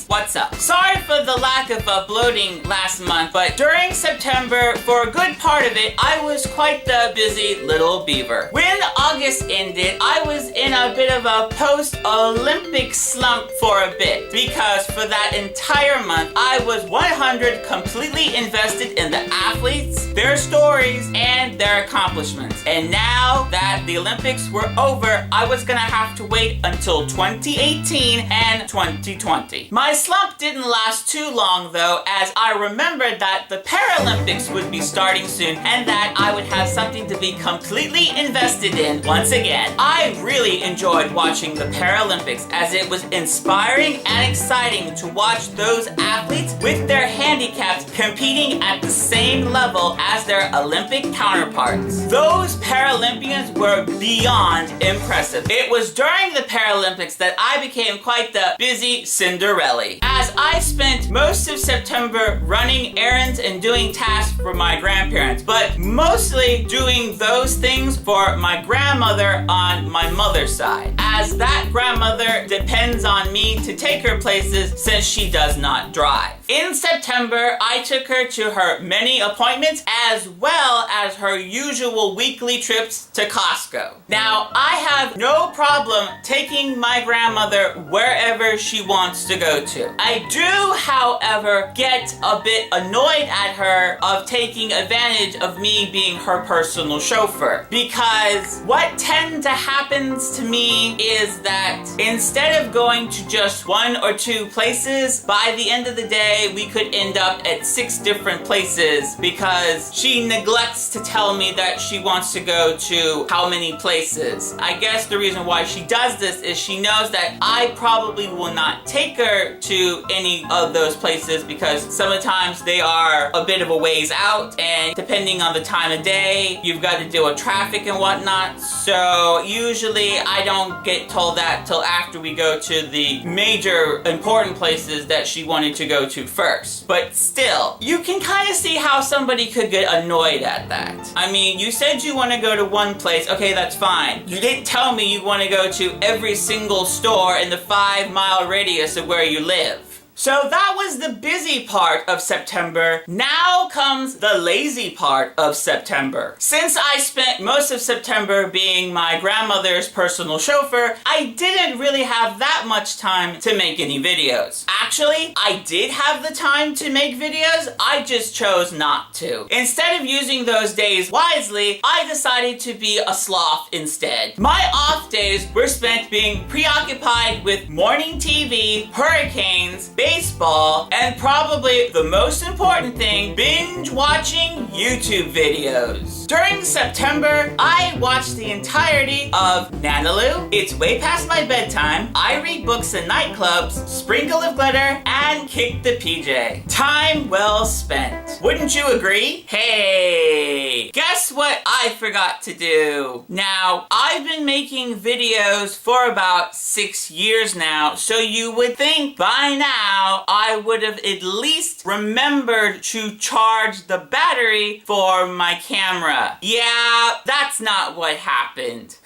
what's up? Sorry for the lack of uploading last month, but during September, for a good part of it, I was quite the busy little beaver. When August ended, I was in a bit of a post-Olympic slump for a bit, because for that entire month, I was 100 completely invested in the athletes, their stories, and their accomplishments. And now that the Olympics were over, I was gonna have to wait until 2018 and 2020. My slump didn't last too long though, as I remembered that the Paralympics would be starting soon and that I would have something to be completely invested in once again. I really enjoyed watching the Paralympics as it was inspiring and exciting to watch those athletes with their handicaps competing at the same level as their Olympic counterparts. Those Paralympians were beyond impressive. It was during the Paralympics that I became quite the busy Cinderella, as I spent most of September running errands and doing tasks for my grandparents, but mostly doing those things for my grandmother on my mother's side, as that grandmother depends on me to take her places since she does not drive. In September, I took her to her many appointments as well as her usual weekly trips to Costco. Now, I have no problem taking my grandmother wherever she wants to go to. I do, however, get a bit annoyed at her of taking advantage of me being her personal chauffeur, because what tends to happen to me is that instead of going to just 1 or 2 places, by the end of the day, we could end up at 6 different places because she neglects to tell me that she wants to go to how many places. I guess the reason why she does this is she knows that I probably will not take her to any of those places because sometimes they are a bit of a ways out, and depending on the time of day, you've got to deal with traffic and whatnot. So usually I don't get told that till after we go to the major important places that she wanted to go to first. But still, you can kind of see how somebody could get annoyed at that. I mean, you said you want to go to one place, okay, that's fine. You didn't tell me you want to go to every single store in the 5-mile radius of where you live. So that was the busy part of September. Now comes the lazy part of September. Since I spent most of September being my grandmother's personal chauffeur, I didn't really have that much time to make any videos. Actually, I did have the time to make videos, I just chose not to. Instead of using those days wisely, I decided to be a sloth instead. My off days were spent being preoccupied with morning TV, hurricanes, baseball, and probably the most important thing, binge watching YouTube videos. During September, I watched the entirety of Nanaloo, It's Way Past My Bedtime, I Read Books in Nightclubs, Sprinkle of Glitter, and Kick the PJ. Time well spent. Wouldn't you agree? Hey, guess what I forgot to do? Now, I've been making videos for about 6 years now, so you would think by now I would have at least remembered to charge the battery for my camera. Yeah, that's not what happened.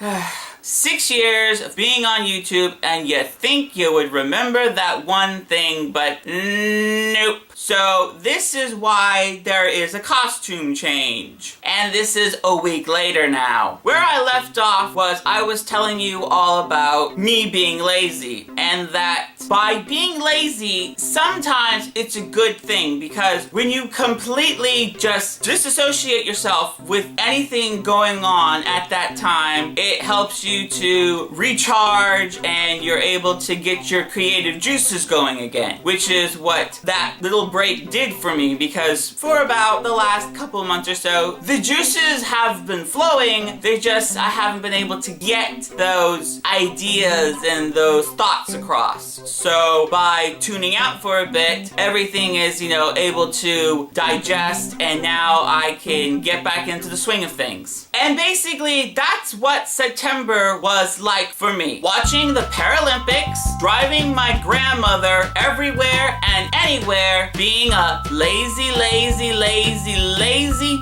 6 years of being on YouTube and you think you would remember that one thing, but nope. So this is why there is a costume change. And this is a week later now. Where I left off was I was telling you all about me being lazy, and that by being lazy, sometimes it's a good thing, because when you completely just disassociate yourself with anything going on at that time, it helps you to recharge and you're able to get your creative juices going again, which is what that little break did for me, because for about the last couple months or so, the juices have been flowing, I haven't been able to get those ideas and those thoughts across. So by tuning out for a bit, everything is, able to digest, and now I can get back into the swing of things. And basically, that's what September flavor was like for me. Watching the Paralympics, driving my grandmother everywhere and anywhere, being a lazy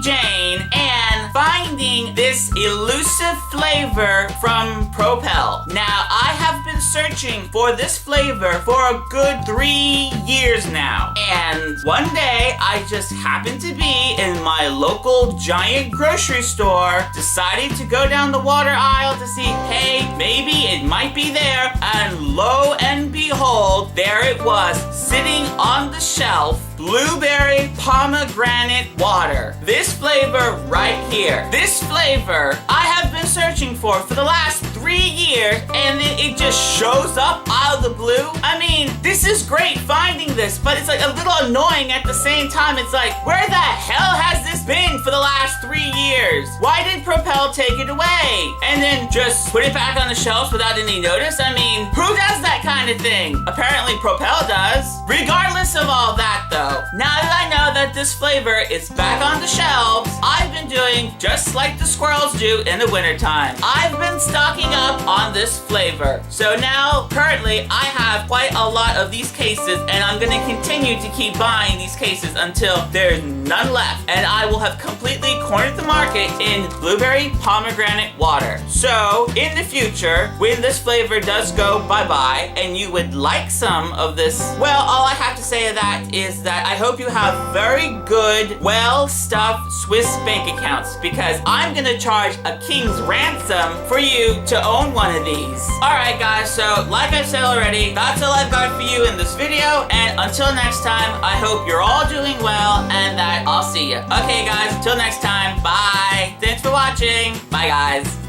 Jane, and finding this elusive flavor from Propel. Now, I have been searching for this flavor for a good 3 years now. And one day, I just happened to be in my local giant grocery store, deciding to go down the water aisle to see, hey, maybe it might be there. And lo and behold, there it was, sitting on the shelf, blueberry pomegranate water. This flavor right here. This flavor I have been searching for the last 3 years, and it just shows up out of the blue. I mean, this is great finding this, but it's like a little annoying at the same time. It's like, where the hell has this been for the last 3 years? Why did Propel take it away? And then just put it back on the shelves without any notice? I mean, who does that kind of thing? Apparently Propel does. Regardless of all that though, now that I know that this flavor is back on the shelves, I've been doing just like the squirrels do in the wintertime. I've been stocking up on this flavor. So now, currently, I have quite a lot of these cases, and I'm gonna continue to keep buying these cases until there's none left. And I will have completely cornered the market in blueberry pomegranate water. So, in the future, when this flavor does go bye-bye, and you would like some of this, well, all I have to say to that is that I hope you have very good, well-stuffed Swiss bank accounts, because I'm gonna charge a king's ransom for you to own one of these. Alright guys, so like I've said already, that's all I've got for you in this video, and until next time, I hope you're all doing well, and that I'll see you. Okay guys, until next time, bye! Thanks for watching, bye guys!